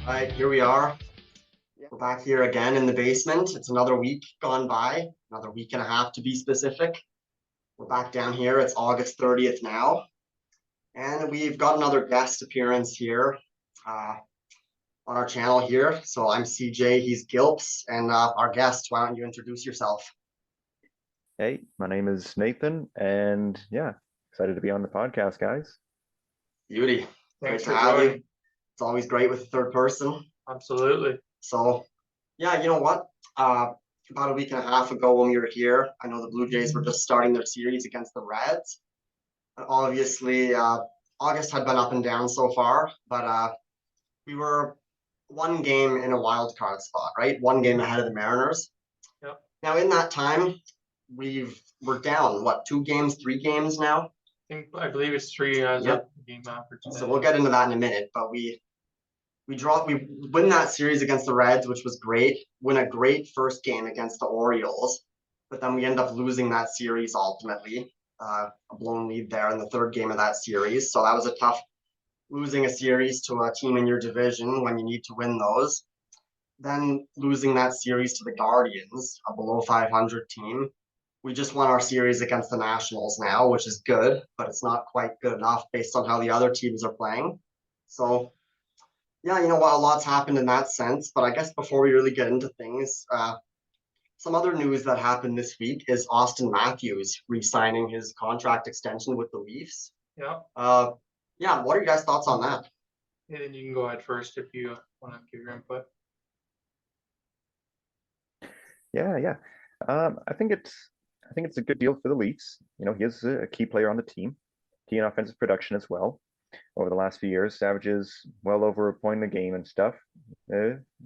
All right, here we are. We're back here again in the basement. It's another week gone by, another week and a half to be specific. We're back down here. It's August 30th now. And we've got another guest appearance here on our channel here. So I'm CJ, he's Gilps, and our guest, why don't you introduce yourself? Hey, my name is Nathan, and yeah, excited to be on the podcast, guys. Beauty. Thanks Great for to have you. joining. It's always great with a third person. Absolutely. So, yeah, you know what? About a week and a half ago when we were here, I know the Blue Jays were just starting their series against the Reds. And obviously, August had been up and down so far, but we were one game in a wild card spot, right? One game ahead of the Mariners. Yep. Now, in that time, we're down, what, 2 games, 3 games now? I believe it's 3 as Yep. of the game after today. So we'll get into that in a minute, but we win that series against the Reds, which was great. Win a great first game against the Orioles, but then we end up losing that series ultimately. A blown lead there in the third game of that series. So that was a tough losing a series to a team in your division when you need to win those. Then losing that series to the Guardians, a below 500 team. We just won our series against the Nationals now, which is good, but it's not quite good enough based on how the other teams are playing. So yeah, you know what? A lot's happened in that sense. But I guess before we really get into things, some other news that happened this week is Austin Matthews re-signing his contract extension with the Leafs. Yeah. Yeah, what are you guys' thoughts on that? And then you can go ahead first if you want to give your input. Yeah. I think it's a good deal for the Leafs. You know, he is a key player on the team, key in offensive production as well. Over the last few years, averages well over a point a game and stuff.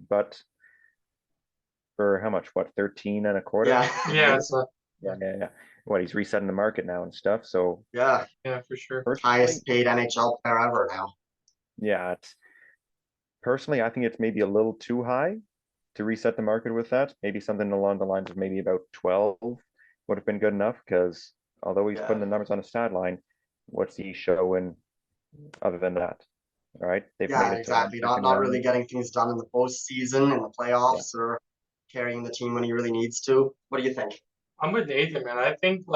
But for how much? What, 13 and a quarter? Yeah. Yeah. What, he's resetting the market now and stuff. So Yeah. Yeah, for sure. Highest paid NHL player ever now. Yeah, personally, I think it's maybe a little too high to reset the market with that. Maybe something along the lines of maybe about 12 would have been good enough, because although he's putting the numbers on a stat line, what's he showing other than that? All right. They've made it exactly. Not really getting things done in the postseason, in the playoffs, or carrying the team when he really needs to. What do you think? I'm with Nathan, man. I think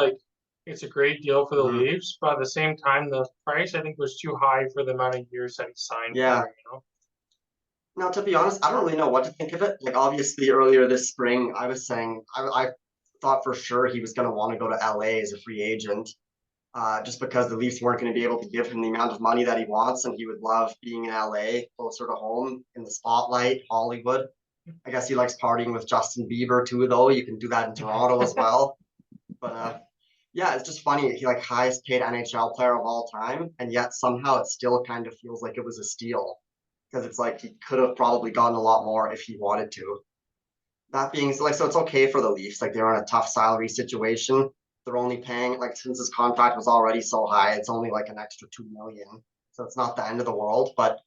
it's a great deal for the Leafs, but at the same time, the price I think was too high for the amount of years that he signed. Yeah. For, Now, to be honest, I don't really know what to think of it. Like, obviously, earlier this spring, I was saying I thought for sure he was going to want to go to LA as a free agent, just because the Leafs weren't going to be able to give him the amount of money that he wants, and he would love being in LA, closer to home, in the spotlight, Hollywood. I guess he likes partying with Justin Bieber too, though. You can do that in Toronto as well. But yeah, it's just funny. He highest paid NHL player of all time, and yet somehow it still kind of feels like it was a steal, because it's like he could have probably gotten a lot more if he wanted to. That being so it's okay for the Leafs. They're in a tough salary situation. They're only paying since his contract was already so high, it's only an extra 2 million. So it's not the end of the world. But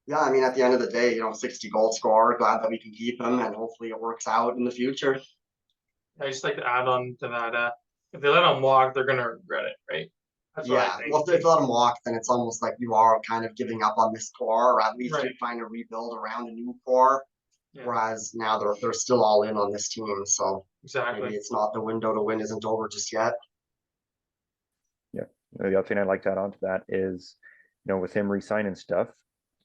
yeah, I mean, at the end of the day, 60 goal scorer. Glad that we can keep him, and hopefully it works out in the future. I just like to add on to that. If they let him walk, they're gonna regret it, right? That's what I think. Well, if they let him walk, then it's almost like you are kind of giving up on this core, or at least you're trying to rebuild around a new core. Yeah. Whereas now they're still all in on this team, so maybe it's not, the window to win isn't over just yet. Yeah, the other thing I'd like to add on to that is, with him re-signing stuff,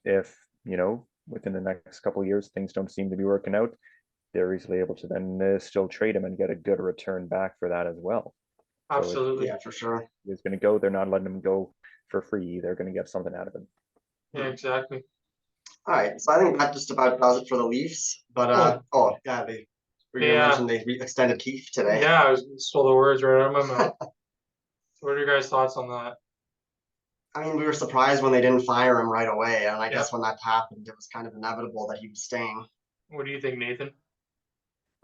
if within the next couple of years things don't seem to be working out, they're easily able to then still trade him and get a good return back for that as well. Absolutely. So for sure. He's going to go. They're not letting him go for free. They're going to get something out of him. Yeah, exactly. All right, so I think that just about does it for the Leafs. But they mentioned they extended Keith today. Yeah, I stole the words right out of my mouth. What are your guys' thoughts on that? I mean, we were surprised when they didn't fire him right away, and I guess when that happened, it was kind of inevitable that he was staying. What do you think, Nathan?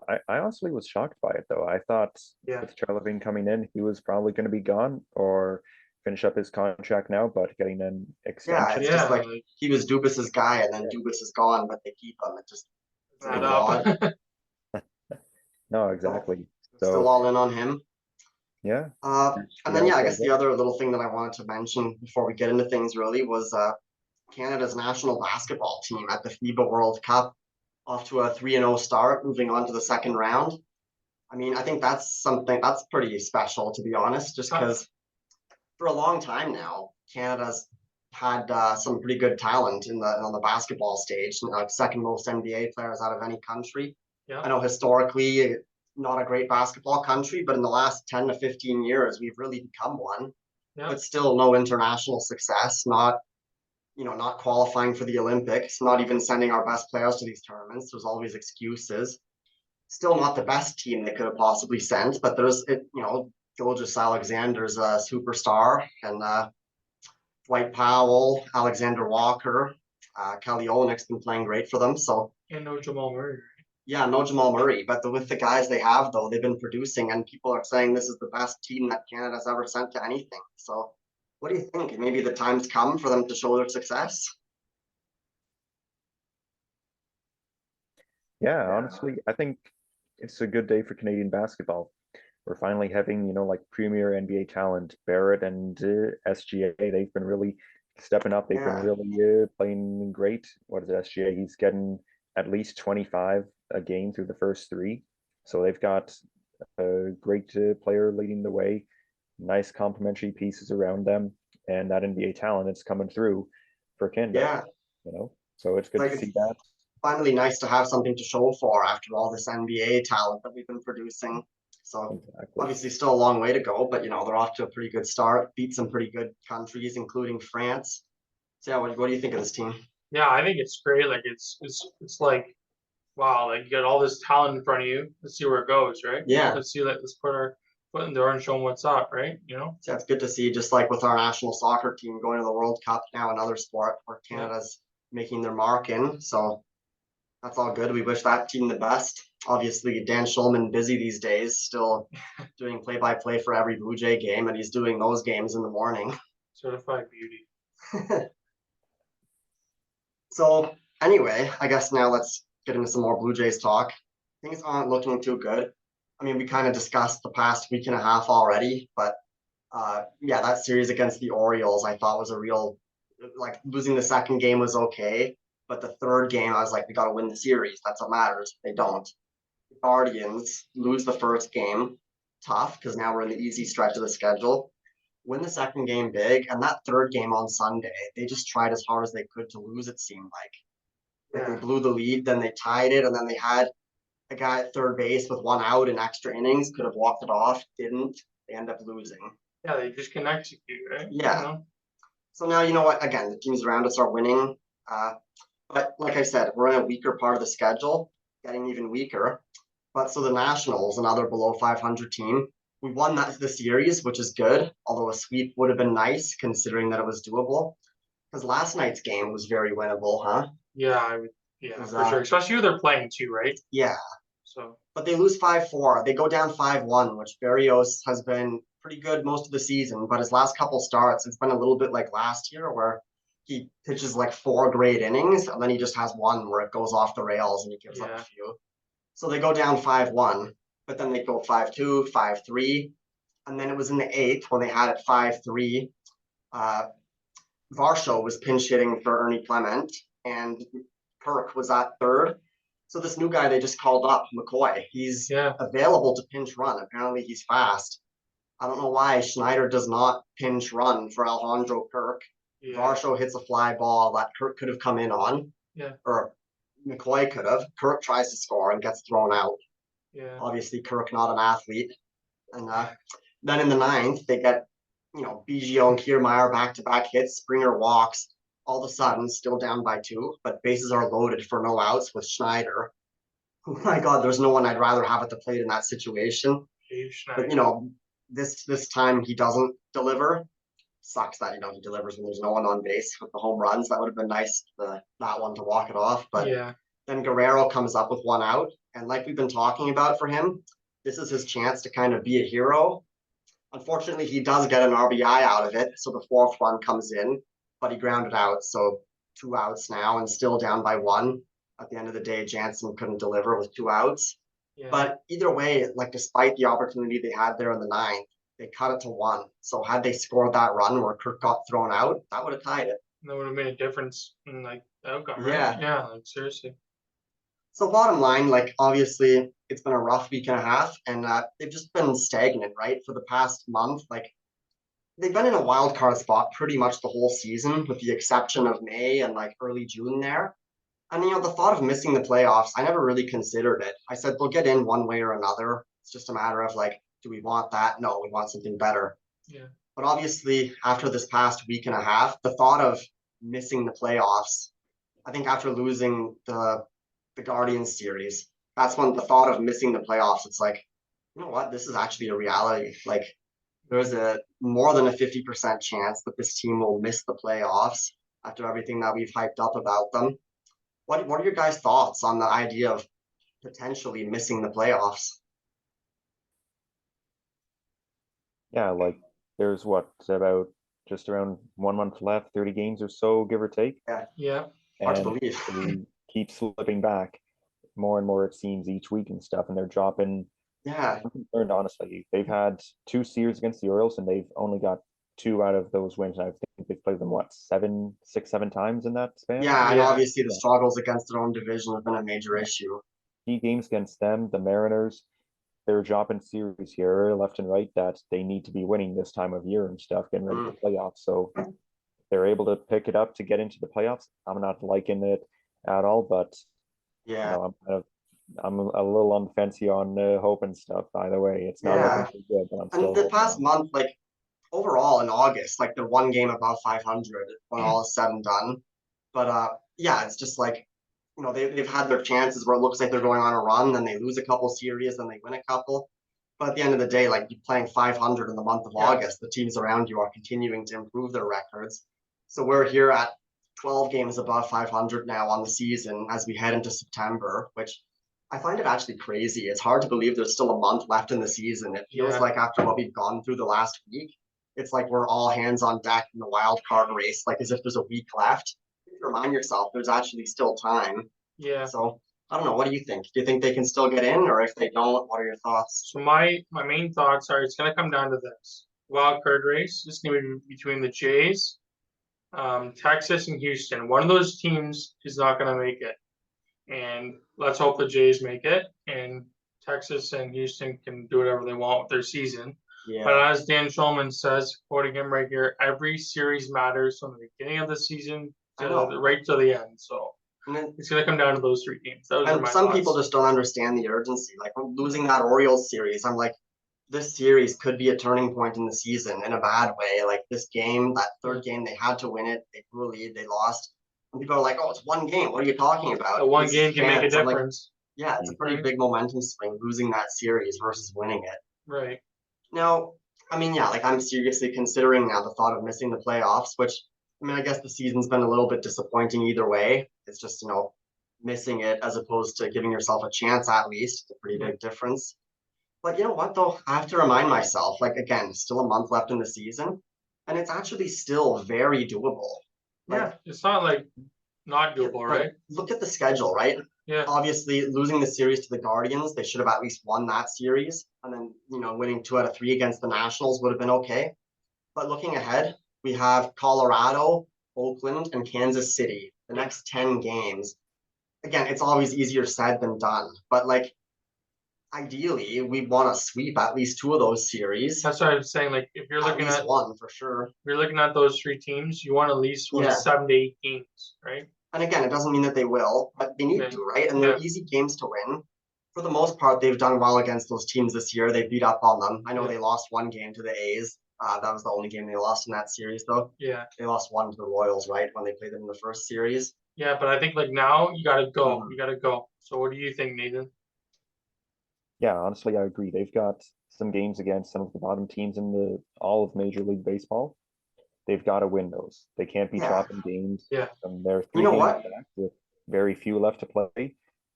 I honestly was shocked by it, though. I thought with Charlevin coming in, he was probably going to be gone or finish up his contract now, but getting an extension. Yeah, it's just he was Dubas's guy, and then Dubas is gone, but they keep him. It just odd. No, exactly. So still all in on him. Yeah. And then I guess the other little thing that I wanted to mention before we get into things really was Canada's national basketball team at the FIBA World Cup, off to a 3-0 start, moving on to the second round. I mean, I think that's something that's pretty special, to be honest, just because for a long time now, Canada's had some pretty good talent on the basketball stage, like second most NBA players out of any country. Yeah. I know historically not a great basketball country, but in the last 10 to 15 years, we've really become one. Yeah. But still no international success, not not qualifying for the Olympics, not even sending our best players to these tournaments. There's always excuses. Still not the best team they could have possibly sent, but Gilgis Alexander's a superstar, and Dwight Powell, Alexander Walker, Kelly Olynyk's been playing great for them. So And no Jamal Murray. yeah, no Jamal Murray, but with the guys they have, though, they've been producing, and people are saying this is the best team that Canada's ever sent to anything. So what do you think? Maybe the time's come for them to show their success? Yeah, honestly, I think it's a good day for Canadian basketball. We're finally having, like premier NBA talent, Barrett and SGA. They've been really stepping up. They've been really playing great. What is it, SGA? He's getting at least 25 a game through the first three. So they've got a great player leading the way, nice complementary pieces around them, and that NBA talent is coming through for Canada. Yeah. So it's good to see that. Finally nice to have something to show for after all this NBA talent that we've been producing. So obviously still a long way to go, but they're off to a pretty good start, beat some pretty good countries, including France. So yeah, what do you think of this team? Yeah, I think it's great. Like it's like, wow, like you got all this talent in front of you. Let's see where it goes, right? Yeah. Let's put our foot in the door and show them what's up, right? Yeah, it's good to see, just like with our national soccer team going to the World Cup, now another sport where Canada's making their mark in. So that's all good. We wish that team the best. Obviously, Dan Schulman busy these days, still doing play-by-play for every Blue Jay game, and he's doing those games in the morning. Certified beauty. So anyway, I guess now let's get into some more Blue Jays talk. Things aren't looking too good. I mean, we kind of discussed the past week and a half already, but yeah, that series against the Orioles I thought was a real, like, losing the second game was okay, but the third game I was like, we got to win the series. That's what matters. They don't. The Guardians lose the first game, tough, because now we're in the easy stretch of the schedule. Win the second game big, and that third game on Sunday, they just tried as hard as they could to lose, it seemed like. They blew the lead, then they tied it, and then they had a guy at third base with one out in extra innings, could have walked it off, didn't. They end up losing. Yeah, they just can execute, right? Yeah. So now, you know what? Again, the teams around us are winning. But like I said, we're in a weaker part of the schedule, getting even weaker. But so the Nationals, another below 500 team, we won the series, which is good. Although a sweep would have been nice, considering that it was doable. Because last night's game was very winnable, huh? Yeah, for sure. Especially who they're playing too, right? Yeah. So. But they lose 5-4. They go down 5-1, which Berrios has been pretty good most of the season. But his last couple starts, it's been a little bit like last year, where he pitches like 4 great innings, and then he just has one where it goes off the rails and he gives up a few. So they go down 5-1, but then they go 5-2, 5-3. And then it was in the 8th when they had it 5-3. Varsho was pinch hitting for Ernie Clement, and Kirk was at third. So this new guy they just called up, McCoy, he's available to pinch run. Apparently he's fast. I don't know why Schneider does not pinch run for Alejandro Kirk. Varsho hits a fly ball that Kirk could have come in on. Or McCoy could have. Kirk tries to score and gets thrown out. Obviously, Kirk not an athlete. And then in the 9th, they get, Biggio and Kiermaier back-to-back hits. Springer walks. All of a sudden, still down by 2, but bases are loaded for no outs with Schneider. Oh my God, there's no one I'd rather have at the plate in that situation. But this time he doesn't deliver. Sucks that he delivers when there's no one on base with the home runs. That would have been nice, that one to walk it off. But then Guerrero comes up with 1 out, and like we've been talking about for him, this is his chance to kind of be a hero. Unfortunately, he does get an RBI out of it, so the 4th run comes in, but he grounded out, so 2 outs now and still down by 1. At the end of the day, Jansen couldn't deliver with 2 outs. But either way, like, despite the opportunity they had there in the 9th, they cut it to 1. So had they scored that run where Kirk got thrown out, that would have tied it. that would have made a difference in like the outcome, right? Yeah. Yeah, like seriously. So bottom line, like obviously it's been a rough week and a half, and they've just been stagnant, right? For the past month, like they've been in a wild card spot pretty much the whole season, with the exception of May and like early June there. And the thought of missing the playoffs, I never really considered it. I said they'll get in one way or another. It's just a matter of like, do we want that? No, we want something better. Yeah. But obviously, after this past week and a half, the thought of missing the playoffs, I think after losing the Guardians series, that's when the thought of missing the playoffs, it's like, you know what, this is actually a reality. Like there's a more than a 50% chance that this team will miss the playoffs after everything that we've hyped up about them. What are your guys' thoughts on the idea of potentially missing the playoffs? Yeah, like there's what, about just around 1 month left, 30 games or so, give or take. Yeah. Hard to And believe. they keep slipping back more and more, it seems, each week and stuff. And they're dropping. Yeah, I'm concerned, honestly. They've had 2 series against the Orioles, and they've only got 2 out of those wins. And I think they've played them, what, 7 times in that span? yeah, and Yeah. obviously the Yeah. struggles against their own division have been a major issue. Key games against them, the Mariners, they're dropping series here left and right that they need to be winning this time of year and stuff, getting ready for playoffs. So they're able to pick it up to get into the playoffs. I'm not liking it at all, but Yeah, I'm a little on the fence here on hope and stuff. Either way, it's not looking yeah. too good, but I'm And still the holding past on. month, like overall in August, like they're one game above 500 when all is said and done. But yeah, it's just like they've had their chances where it looks like they're going on a run, then they lose a couple series, then they win a couple. But at the end of the day, like you're playing 500 in the month of Yeah. August, the teams around you are continuing to improve their records. So we're here at 12 games above 500 now on the season as we head into September, which I find it actually crazy. It's hard to believe there's still a month left in the season. It feels Yeah. like after what we've gone through the last week, it's like we're all hands on deck in the wild card race, like as if there's a week left. You remind yourself there's actually still time. Yeah. So I don't know. What do you think? Do you think they can still get in, or if they don't, what are your thoughts? So my main thoughts are it's gonna come down to this. Wild card race. It's gonna be between the Jays, Texas, and Houston. One of those teams is not gonna make it. And let's hope the Jays make it. And Texas and Houston can do whatever they want with their season. But Yeah, as Dan Schulman says, quoting him right here, every series matters from the beginning of the season I know. right to the end. So And, then, it's gonna come down to those 3 teams. Those are and my some thoughts. people just don't understand the urgency. Like losing that Orioles series, I'm like, this series could be a turning point in the season in a bad way. Like this game, that third game, they had to win it. They blew a lead, they lost. And people are like, "Oh, it's one game. What are you talking about?" The one This game can make a chance." I'm like, difference. yeah, it's a pretty Right. big momentum swing losing that series versus winning it. Right. Now, I mean, yeah, like I'm seriously considering now the thought of missing the playoffs, which I mean, I guess the season's been a little bit disappointing either way. It's just, missing it as opposed to giving yourself a chance at least. It's a pretty Yeah. big difference. But you know what though? I have to remind myself, like again, still a month left in the season, and it's actually still very doable. Like, Yeah. It's not like not doable, like right? look at the schedule, right? Yeah. Obviously, losing the series to the Guardians, they should have at least won that series. And then, winning 2 out of 3 against the Nationals would have been okay. But looking ahead, we have Colorado, Oakland, and Kansas City, the next 10 games. Again, it's always easier said than done. But like ideally, we want to sweep at least 2 of those series. That's what I'm saying. Like if you're At looking least at one for sure. those 3 teams, you want at least win Yeah. 7 to 8 games, right? And again, it doesn't mean that they will, but they need Yeah. to, right? And they're Yeah. easy games to win. For the most part, they've done well against those teams this year. They beat up on them. I know Yeah. they lost one game to the A's. That was the only game they lost in that series, though. Yeah. They lost one to the Royals, right, when they played them in the first series. Yeah, but I think like now you gotta go. Mhm. You gotta go. So what do you think, Nathan? Yeah, honestly, I agree. They've got some games against some of the bottom teams in the all of Major League Baseball. They've got to win those. They can't be Yeah. dropping games. Yeah. They're You 3 know games what? back with very few left to play.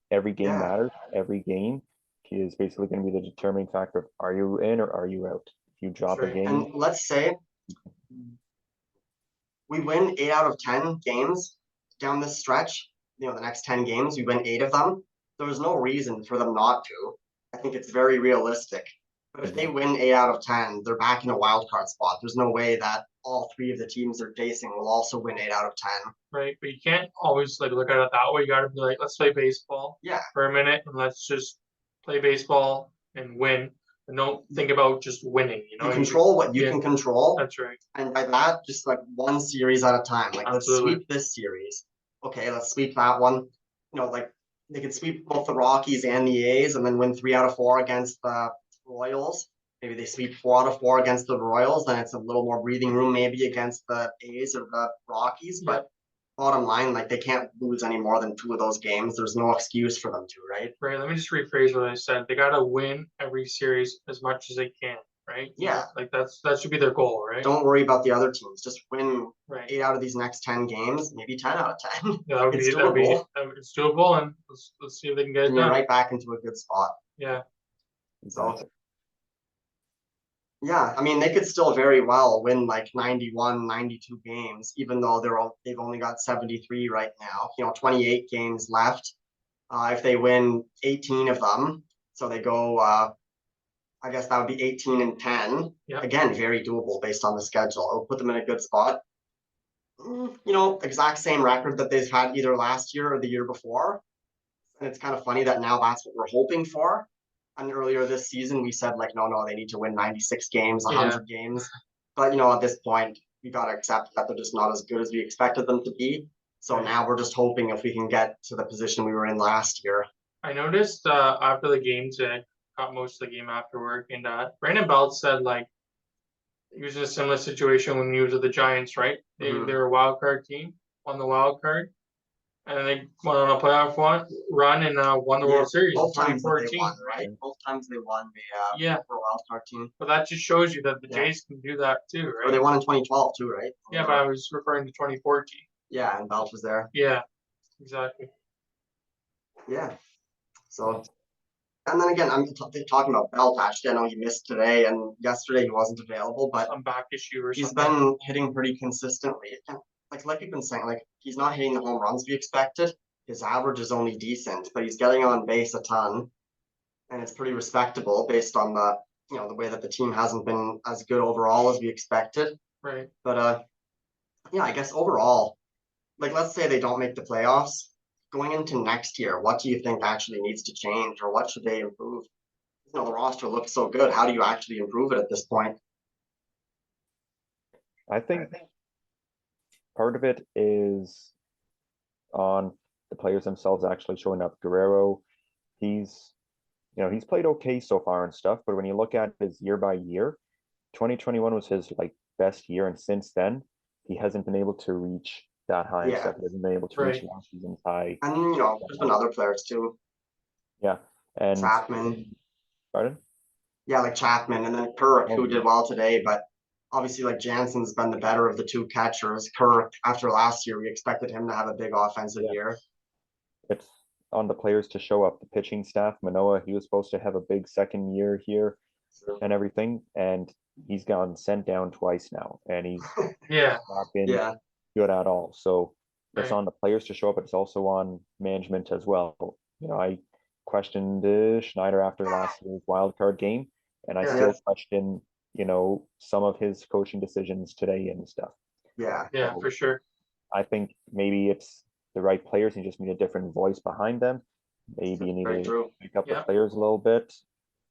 Every game Yeah. matters. Every game is basically going to be the determining factor of are you in or are you out. If you drop a Sure. game, And let's say we win 8 out of 10 games down this stretch. The next 10 games, we win 8 of them. There's no reason for them not to. I think it's very realistic. But if they win 8 out of 10, they're back in a wild card spot. There's no way that all 3 of the teams they're facing will also win 8 out of 10. Right, but you can't always like look at it that way. You got to be like, let's play baseball Yeah, for a minute and let's just play baseball and win, and don't think about just winning. You know, you control what you yeah, can control, that's right. and by that, just like one series at a time. Like let's Absolutely. sweep this series. Okay, let's sweep that one. You know, like they could sweep both the Rockies and the A's, and then win 3 out of 4 against the Royals. Maybe they sweep 4 out of 4 against the Royals, then it's a little more breathing room maybe against the A's or the Rockies. But bottom line, like they can't lose any more than 2 of those games. There's no excuse for them to, right? Right. Let me just rephrase what I said. They got to win every series as much as they can. Right. Yeah. Like that should be their goal, right? Don't worry about the other teams. Just win right. 8 out of these next 10 games, maybe 10 out of 10. Yeah, that would it's be doable. it's doable, and let's see if they can get it And done. you're right back into a good spot. Yeah. So yeah, I mean they could still very well win like 91, 92 games, even though they've only got 73 right now. You know, 28 games left. If they win 18 of them, so they go I guess that would be 18 and 10. Yep. Again, very doable based on the schedule. It'll put them in a good spot. You know, exact same record that they've had either last year or the year before. And it's kind of funny that now that's what we're hoping for. And earlier this season, we said like, no, they need to win 96 games, 100 games. But, you know, at this point, we got to accept that they're just not as good as we expected them to be. So now we're just hoping if we can get to the position we were in last year. I noticed after the game today, caught most of the game after work, and Brandon Belt said like he was in a similar situation when he was with the Giants, right? They're a wild card team, won the wild card, and they went on a playoff run and won the World Series in Both times 2014. they won, right? Both times they won the for a wild card team. But that just shows you that the Jays can do that too, right? Or they won in 2012 too, right? Yeah, but I was referring to 2014. Yeah, and Belt was there. Yeah, exactly. Yeah. So, and then again, I'm talking about Belt. Actually, I know he missed today, and yesterday he wasn't available, but some back issue or he's something. been hitting pretty consistently. Like you've been saying, like he's not hitting the home runs we expected. His average is only decent, but he's getting on base a ton, and it's pretty respectable based on the the way that the team hasn't been as good overall as we expected. Right. But yeah, I guess overall, like let's say they don't make the playoffs. Going into next year, what do you think actually needs to change, or what should they improve? The roster looks so good. How do you actually improve it at this point? I think part of it is on the players themselves actually showing up. Guerrero, he's played okay so far and stuff, but when you look at his year by year, 2021 was his like best year, and since then he hasn't been able to reach that high and stuff. He hasn't been able to reach last season's high. And there's been other players too. Yeah, and Chapman. Pardon? Yeah, like Chapman, and then Kirk, who did well today, but obviously like Jansen's been the better of the 2 catchers. Kirk, after last year, we expected him to have a big offensive year. It's on the players to show up. The pitching staff, Manoah, he was supposed to have a big second year here and everything, and he's gotten sent down twice now, and he's not been good at all. So it's on the players to show up, but it's also on management as well. I questioned Schneider after last year's wild card game, and I still question, some of his coaching decisions today and stuff. Yeah, so for sure. I think maybe it's the right players. You just need a different voice behind them. Maybe you need to pick up the players a little bit.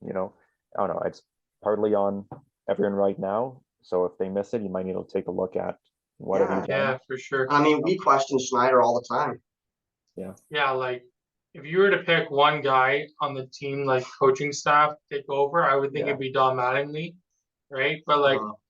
I don't know. It's partly on everyone right now. So if they miss it, you might need to take a look at what have you done. Yeah, for sure. I mean, we question Schneider all the time. Yeah. Yeah, like if you were to pick one guy on the team, like coaching staff, take over, I would think it'd be Don Mattingly, right? But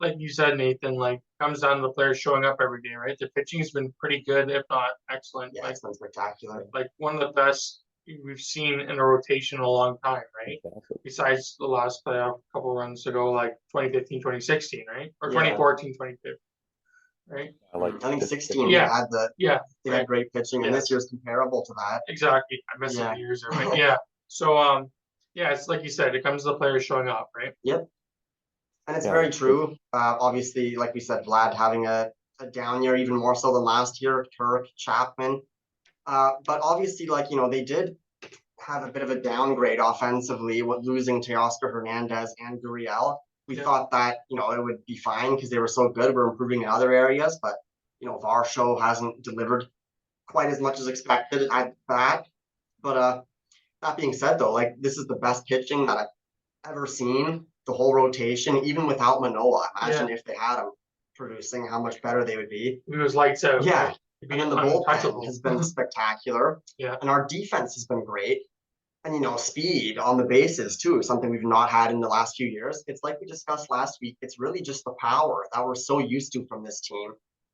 like you said, Nathan, like comes down to the players showing up every day, right? The pitching's been pretty good, if not excellent. Yeah, it's been spectacular. Like one of the best we've seen in a rotation in a long time, right? Exactly. Besides the last playoff couple runs ago, like 2015, 2016, right? Or 2014, 2015. Right? I think 16 they had they had great pitching, and this year's comparable to that. Exactly. I missed the years there, but yeah. So it's like you said, it comes to the players showing up, right? Yep. And it's very true. Obviously, like we said, Vlad having a down year, even more so than last year, Kirk, Chapman. But obviously, like, they did have a bit of a downgrade offensively with losing Teoscar Hernandez and Gurriel. We thought that, it would be fine because they were so good. We're improving in other areas, but, Varsho hasn't delivered quite as much as expected at that. But that being said, though, like this is the best pitching that I've ever seen. The whole rotation, even without Manoah. Imagine if they had him producing, how much better they would be. He was lights out. Yeah. Right? And then the bullpen has been spectacular. Yeah. And our defense has been great. And, speed on the bases, too, something we've not had in the last few years. It's like we discussed last week. It's really just the power that we're so used to from this team.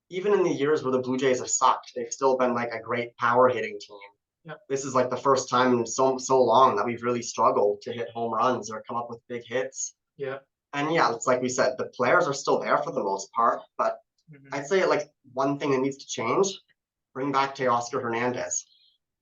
Even in the years where the Blue Jays have sucked, they've still been like a great power hitting team. Yep. This is like the first time in so long that we've really struggled to hit home runs or come up with big hits. Yeah. And yeah, it's like we said, the players are still there for the most part, but I'd say like one thing that needs to change, bring back Teoscar Hernandez.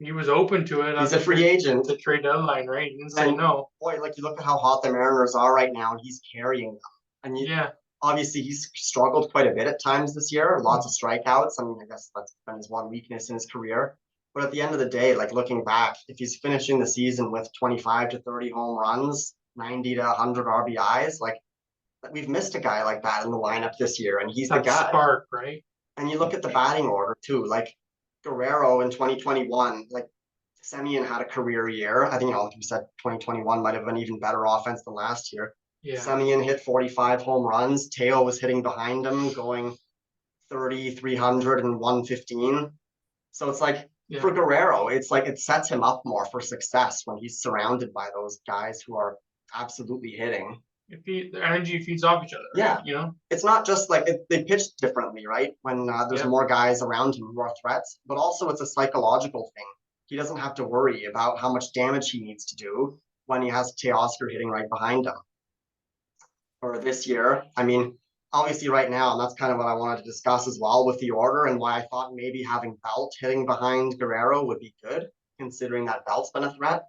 He was open to it. He's a free agent. The trade deadline, right? He didn't say no. Boy, like you look at how hot the Mariners are right now, and he's carrying them. And obviously he's struggled quite a bit at times this year, lots of strikeouts. I mean, I guess that's been his one weakness in his career. But at the end of the day, like looking back, if he's finishing the season with 25 to 30 home runs, 90 to 100 RBIs, like we've missed a guy like that in the lineup this year, and he's the guy. Spark, right? And you look at the batting order too, like Guerrero in 2021, like Semien had a career year. I think, like you said, 2021 might have been even better offense than last year. Yeah. Semien hit 45 home runs. Teo was hitting behind him, going 30, 300, and 115. So it's like, for Guerrero, it's like it sets him up more for success when he's surrounded by those guys who are absolutely hitting. The energy feeds off each other. Right? Yeah. It's not just like they pitch differently, right? When there's more guys around him who are threats, but also it's a psychological thing. He doesn't have to worry about how much damage he needs to do when he has Teoscar hitting right behind him. Or this year, I mean, obviously right now, and that's kind of what I wanted to discuss as well with the order and why I thought maybe having Belt hitting behind Guerrero would be good, considering that Belt's been a threat.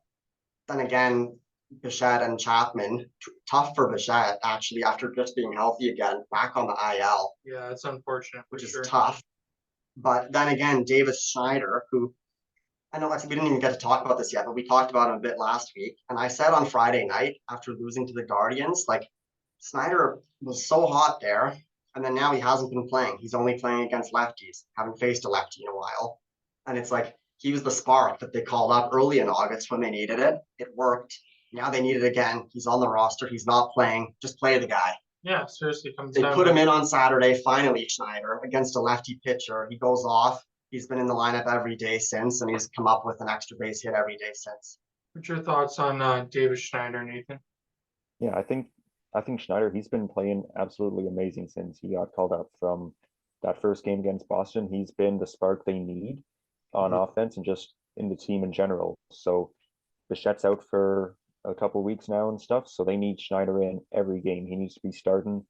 Then again, Bichette and Chapman, tough for Bichette actually after just being healthy again, back on the IL. Yeah, it's unfortunate. Which is tough. But then again, Davis Schneider, who I know we didn't even get to talk about this yet, but we talked about him a bit last week. And I said on Friday night after losing to the Guardians, like Snyder was so hot there, and then now he hasn't been playing. He's only playing against lefties, haven't faced a lefty in a while. And it's like he was the spark that they called up early in August when they needed it. It worked. Now they need it again. He's on the roster. He's not playing. Just play the guy. Yeah, seriously. They put him in on Saturday, finally, Schneider, against a lefty pitcher. He goes off. He's been in the lineup every day since, and he's come up with an extra base hit every day since. What's your thoughts on Davis Schneider, Nathan? Yeah, I think Schneider, he's been playing absolutely amazing since he got called up from that first game against Boston. He's been the spark they need on offense and just in the team in general. So Bichette's out for a couple of weeks now and stuff, so they need Schneider in every game. He needs to be starting.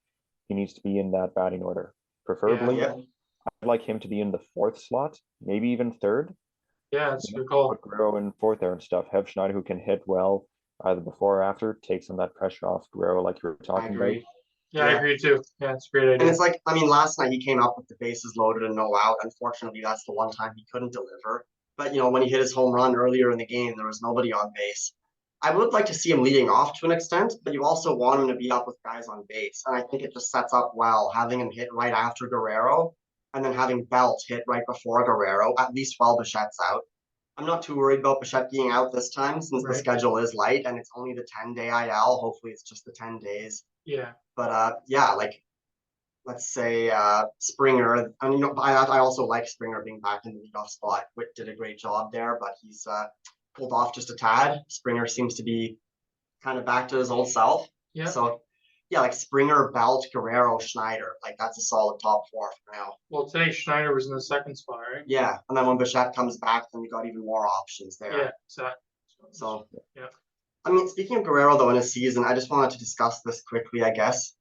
He needs to be in that batting order. Preferably, I'd like him to be in the fourth slot, maybe even third. Yeah, it's a good call. Put Guerrero in fourth there and stuff. Have Schneider who can hit well either before or after, take some of that pressure off Guerrero like you were talking about. Yeah, I agree too. Yeah, it's a great idea. And it's like, I mean, last night he came up with the bases loaded and no out. Unfortunately, that's the one time he couldn't deliver. But, when he hit his home run earlier in the game, there was nobody on base. I would like to see him leading off to an extent, but you also want him to be up with guys on base. And I think it just sets up well, having him hit right after Guerrero and then having Belt hit right before Guerrero, at least while Bichette's out. I'm not too worried about Bichette being out this time since the schedule is light and it's only the 10-day IL. Hopefully it's just the 10 days. Yeah. But like let's say Springer. And I also like Springer being back in the leadoff spot. Witt did a great job there, but he's pulled off just a tad. Springer seems to be kind of back to his old self. Yeah. So yeah, like Springer, Belt, Guerrero, Schneider. Like that's a solid top four for now. Well, today Schneider was in the second spot, right? Yeah, and then when Bichette comes back, then you got even more options there. Yeah, exactly. So yeah. I mean, speaking of Guerrero though in his season, I just wanted to discuss this quickly, I guess.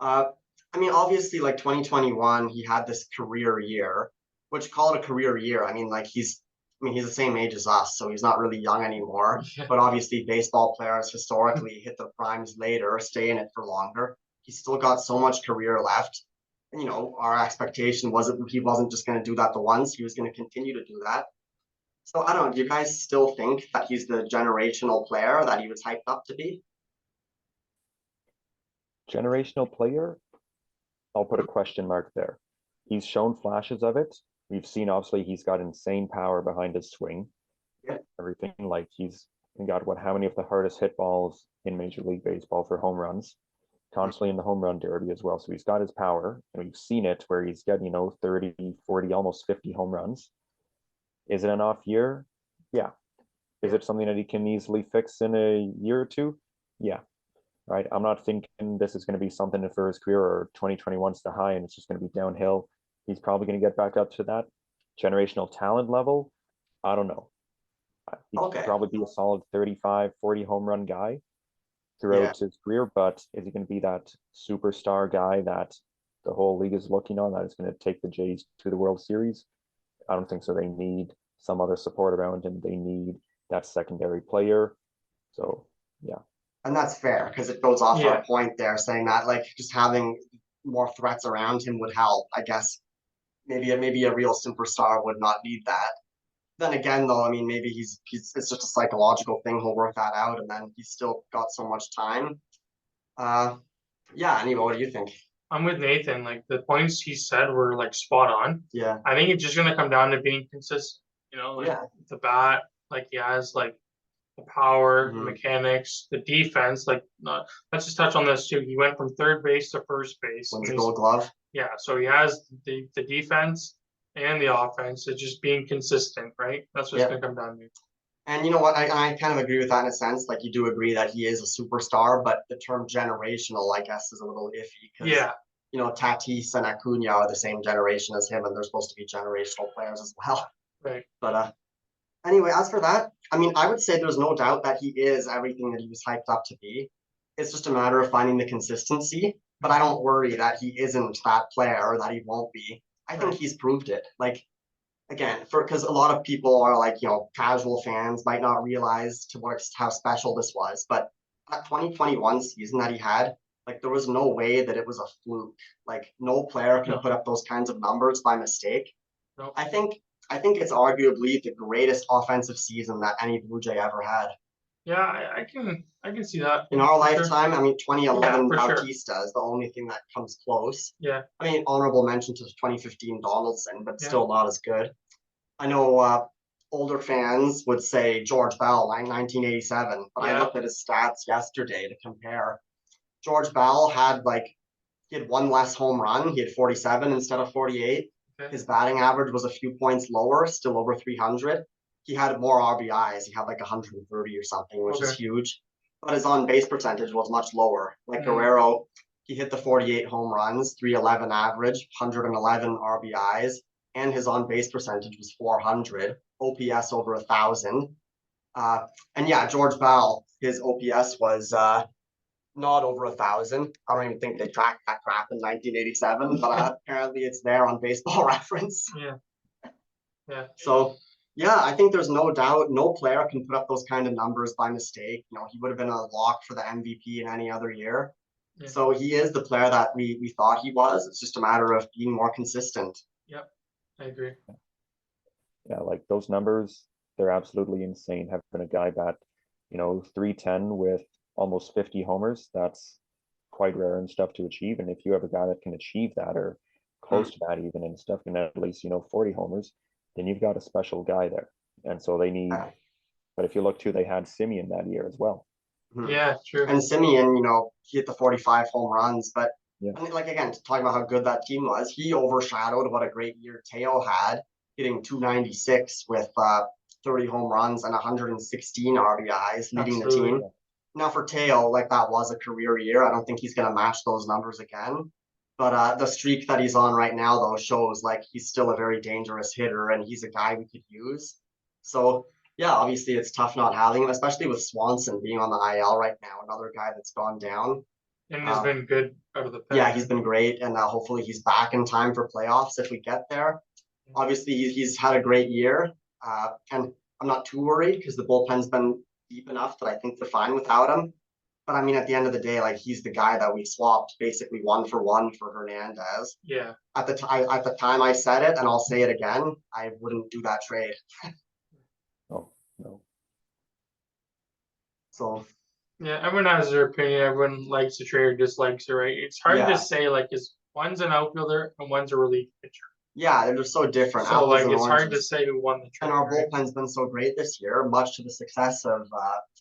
I mean, obviously, like 2021, he had this career year, which call it a career year. I mean, like he's the same age as us, so he's not really young anymore. But obviously, baseball players historically hit their primes later, stay in it for longer. He's still got so much career left. And, our expectation was that he wasn't just going to do that the once. He was going to continue to do that. So I don't know, do you guys still think that he's the generational player that he was hyped up to be? Generational player, I'll put a question mark there. He's shown flashes of it. We've seen obviously he's got insane power behind his swing. Yeah. Everything like he's got how many of the hardest hit balls in Major League Baseball for home runs, constantly in the home run derby as well. So he's got his power, and we've seen it where he's getting, 30, 40, almost 50 home runs. Is it an off year? Yeah. Is it something that he can easily fix in a year or two? Yeah. Right. I'm not thinking this is going to be something for his career or 2021's the high and it's just going to be downhill. He's probably going to get back up to that generational talent level. I don't know. He could Okay. probably be a solid 35, 40 home run guy throughout his career, but is he going to be that superstar guy that the whole league is looking on that is going to take the Jays to the World Series? I don't think so. They need some other support around him. They need that secondary player. So, yeah. And that's fair because it goes off Yeah. our point there saying that like just having more threats around him would help. I guess maybe a real superstar would not need that. Then again, though, I mean, maybe he's it's just a psychological thing. He'll work that out, and then he's still got so much time. Yeah. Anyway, what do you think? I'm with Nathan. Like the points he said were like spot on. Yeah. I think it's just gonna come down to being consistent. Like Yeah. the bat, like he has like the power, the Mhm. mechanics, the defense. Like not. Let's just touch on this too. He went from third base to first base. Wins a Gold Glove. Yeah, so he has the defense and the offense. It's just being consistent, right? That's what it's gonna come down to. And you know what? I kind of agree with that in a sense. Like you do agree that he is a superstar, but the term generational, I guess, is a little iffy because Yeah, Tatis and Acuna are the same generation as him, and they're supposed to be generational players as well. right. But anyway, as for that, I mean, I would say there's no doubt that he is everything that he was hyped up to be. It's just a matter of finding the consistency. But I don't worry that he isn't that player or that he won't be. I think Right. he's proved it. Like again, because a lot of people are like, casual fans might not realize to what how special this was. But that 2021 season that he had, like there was no way that it was a fluke. Like no player can No. put up those kinds of numbers by mistake. No. I think it's arguably the greatest offensive season that any Blue Jay ever had. Yeah, I can see that In our for sure. lifetime, I mean, 2011 for sure. Bautista is the only thing that comes close. Yeah, I mean, honorable mention to 2015 Donaldson, but Yeah. still not as good. I know older fans would say George Bell, 1987, but I Yeah. looked at his stats yesterday to compare. George Bell he had one less home run. He had 47 instead of 48. Okay. His batting average was a few points lower, still over 300. He had more RBIs. He had like 130 or something, which is Okay. huge. But his on base percentage was much lower. Like Mm. Guerrero, he hit the 48 home runs, 311 average, 111 RBIs, and his on base percentage was 400, OPS over 1,000. And yeah, George Bell, his OPS was not over 1,000. I don't even think they tracked that crap in 1987, but apparently it's there on Baseball Reference. Yeah. Yeah. So yeah, I think there's no doubt no player can put up those kind of numbers by mistake. He would have been a lock for the MVP in any other year. Yeah. So he is the player that we thought he was. It's just a matter of being more consistent. Yep, I agree. Yeah, like those numbers, they're absolutely insane. Having a guy that, 310 with almost 50 homers, that's quite rare and stuff to achieve. And if you have a guy that can achieve that or close to that even and stuff, and at least, 40 homers, then you've got a special guy there. And so they need, but if you look too, they had Simeon that year as well. Yeah, true. And Simeon, he hit the 45 home runs, but Yeah. like again, talking about how good that team was, he overshadowed what a great year Teo had, hitting 296 with 30 home runs and 116 RBIs, leading the team. Now for Teo, like that was a career year. I don't think he's going to match those numbers again. But the streak that he's on right now, though, shows like he's still a very dangerous hitter and he's a guy we could use. So yeah, obviously it's tough not having him, especially with Swanson being on the IL right now, another guy that's gone down. And has been good out of the pen. Yeah, he's been great, and hopefully he's back in time for playoffs if we get there. Obviously, he's had a great year, and I'm not too worried because the bullpen's been deep enough that I think they're fine without him. But I mean, at the end of the day, like he's the guy that we swapped basically 1-for-1 for Hernandez. Yeah. At the time I said it, and I'll say it again, I wouldn't do that trade. No. So Yeah, everyone has their opinion. Everyone likes the trade or dislikes it, right? It's hard Yeah. to say, like, is one's an outfielder and one's a relief pitcher. yeah, they're just so different. So, Apples like, and it's hard to oranges. say who won the trade. And our right? bullpen's been so great this year, much to the success of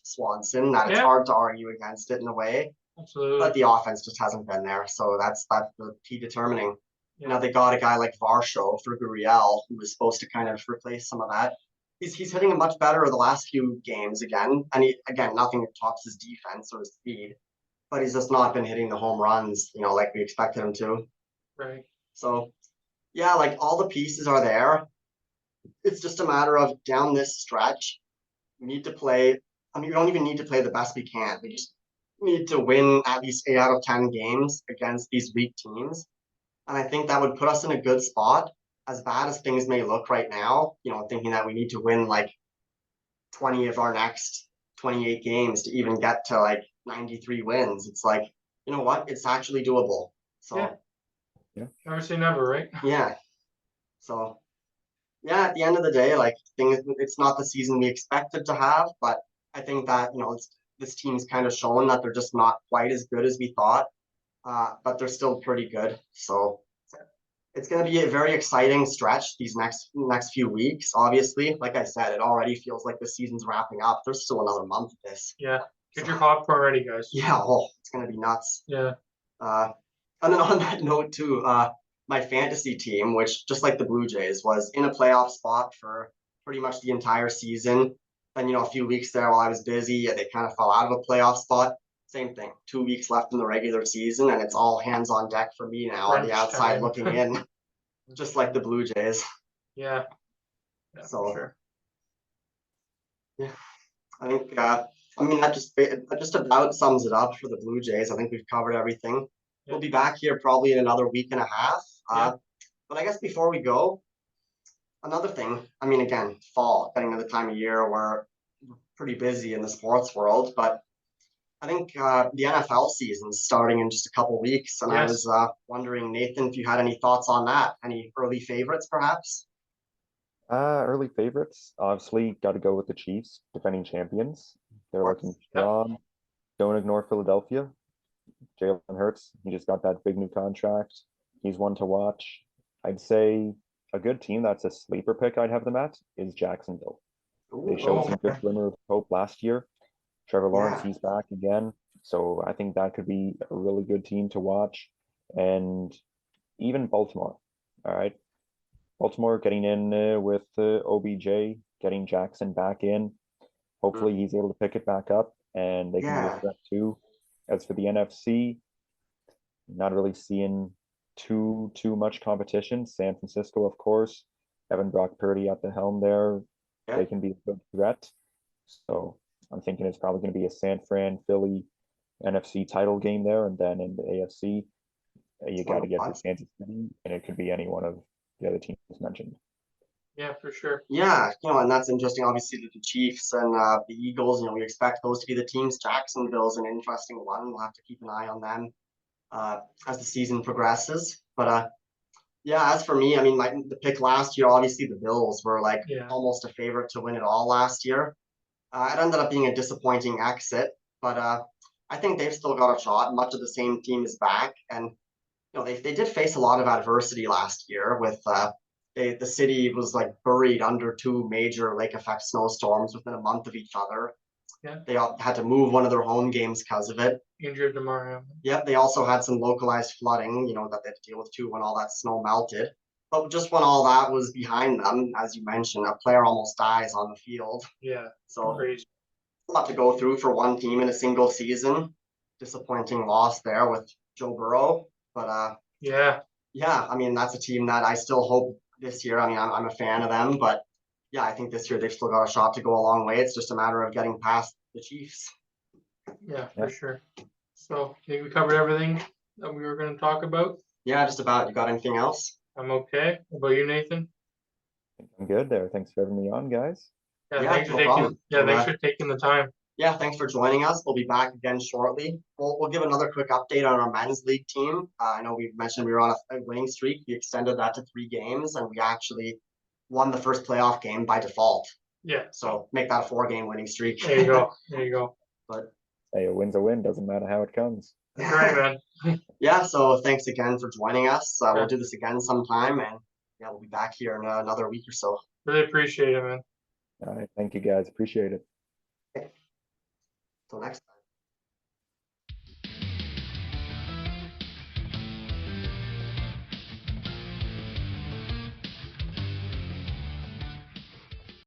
Swanson, that it's Yeah. hard to argue against it in a way. Absolutely. But the offense just hasn't been there, so that's the key determining. Yeah. Now they got a guy like Varsho for Gurriel, who was supposed to kind of replace some of that. He's hitting much better the last few games again, and nothing tops his defense or his speed, but he's just not been hitting the home runs, like we expected him to. Right. So yeah, like all the pieces are there. It's just a matter of down this stretch, we need to play. I mean, we don't even need to play the best we can. We just need to win at least 8 out of 10 games against these weak teams. And I think that would put us in a good spot. As bad as things may look right now, thinking that we need to win like 20 of our next 28 games to even get to like 93 wins. It's like, you know what? It's actually doable. So Never say never, right? yeah. So yeah, at the end of the day, like it's not the season we expected to have, but I think that, this team's kind of shown that they're just not quite as good as we thought. But they're still pretty good. So it's going to be a very exciting stretch these next few weeks. Obviously, like I said, it already feels like the season's wrapping up. There's still another month of this. Yeah. Get your popcorn ready, guys. Yeah, it's going to be nuts. Yeah. And then on that note too, my fantasy team, which just like the Blue Jays, was in a playoff spot for pretty much the entire season. Then, a few weeks there while I was busy, they kind of fell out of a playoff spot. Same thing, 2 weeks left in the regular season, and it's all hands on deck for me now on the Crunch outside time. looking in, just like the Blue Jays. Yeah. So, for sure. Yeah, I think, that just about sums it up for the Blue Jays. I think we've covered everything. Yeah. We'll be back here probably in another week and a half. Yeah. But I guess before we go, another thing, again, fall, getting to the time of year where we're pretty busy in the sports world, but I think the NFL season's starting in just a couple weeks, and I Yes. was wondering, Nathan, if you had any thoughts on that. Any early favorites, perhaps? Early favorites, obviously, got to go with the Chiefs, defending champions. They're Of course. looking strong. Don't ignore Philadelphia. Jalen Hurts, he just got that big new contract. He's one to watch. I'd say a good team that's a sleeper pick I'd have them at is Jacksonville. They showed some good glimmer of hope last year. Trevor Lawrence, he's back again. So I think that could be a really good team to watch. And even Baltimore. All right. Baltimore getting in with OBJ, getting Jackson back in. Hopefully he's able to pick it back up and they can be a threat too. As for the NFC, not really seeing too much competition. San Francisco, of course. Evan Brock Purdy at the helm there. Yeah. They can be a good threat. So I'm thinking it's probably going to be a San Fran Philly NFC title game there, and then in the AFC, you got to get to Kansas City, and it could be any one of the other teams mentioned. Yeah, for sure. Yeah, and that's interesting. Obviously, the Chiefs and the Eagles, we expect those to be the teams. Jacksonville's an interesting one. We'll have to keep an eye on them as the season progresses. But yeah, as for me, the pick last year, obviously the Bills were like almost a favorite to win it all last year. It ended up being a disappointing exit, but I think they've still got a shot. Much of the same team is back, and they did face a lot of adversity last year with the city was like buried under 2 major lake effect snowstorms within a month of each other. Yeah. They had to move one of their home games because of it. Injured tomorrow. Yep, they also had some localized flooding, that they had to deal with too when all that snow melted. But just when all that was behind them, as you mentioned, a player almost dies on the field. Yeah. So crazy. A lot to go through for one team in a single season. Disappointing loss there with Joe Burrow. But yeah, that's a team that I still hope this year. I'm a fan of them, but yeah, I think this year they've still got a shot to go a long way. It's just a matter of getting past the Chiefs. Yeah, for sure. So I think we covered everything that we were going to talk about. Yeah, just about. You got anything else? I'm okay. How about you, Nathan? I'm good there. Thanks for having me on, guys. Yeah, thanks for taking the time. Yeah, thanks for joining us. We'll be back again shortly. We'll give another quick update on our men's league team. I know we mentioned we were on a winning streak. We extended that to 3 games, and we actually won the first playoff game by default. Yeah. So make that a 4-game winning streak. There you go. There you go. But Hey, a win's a win, doesn't matter how it comes. That's right, man. yeah, so thanks again for joining us. Yeah. We'll do this again sometime, and yeah, we'll be back here in another week or so. Really appreciate it, man. All right, thank you guys, appreciate it. Till next time.